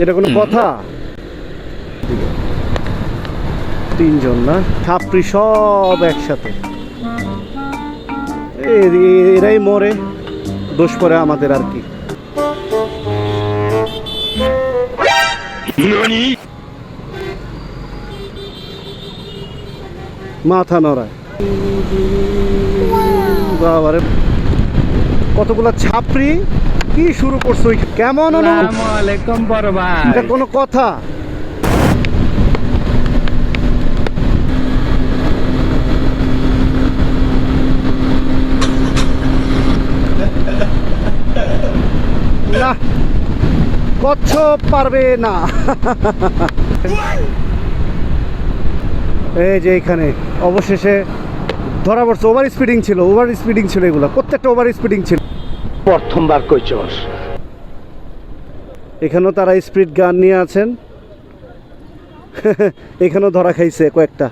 এটা কোনো কথা? তিনজন না, ছাপড়ি সব একসাথে, এরাই মরে, দোষ পরে আমাদের আর কি। মাথা নড়ায় বাবারে, কতগুলা ছাপড়ি কি শুরু করছো? কেমন আলাইকুম বড় ভাই। এটা কোনো কথা? না, কচ্ছপ পারবে না। এই যে এখানে অবশেষে ধরা পড়ছে। ওভার স্পিডিং ছিল, এগুলো প্রত্যেকটা ওভার স্পিডিং ছিল। প্রথমবার কইছস। এখানেও তারা স্পিড গান নিয়ে আছেন। এখানেও ধরা খাইছে কয়েকটা।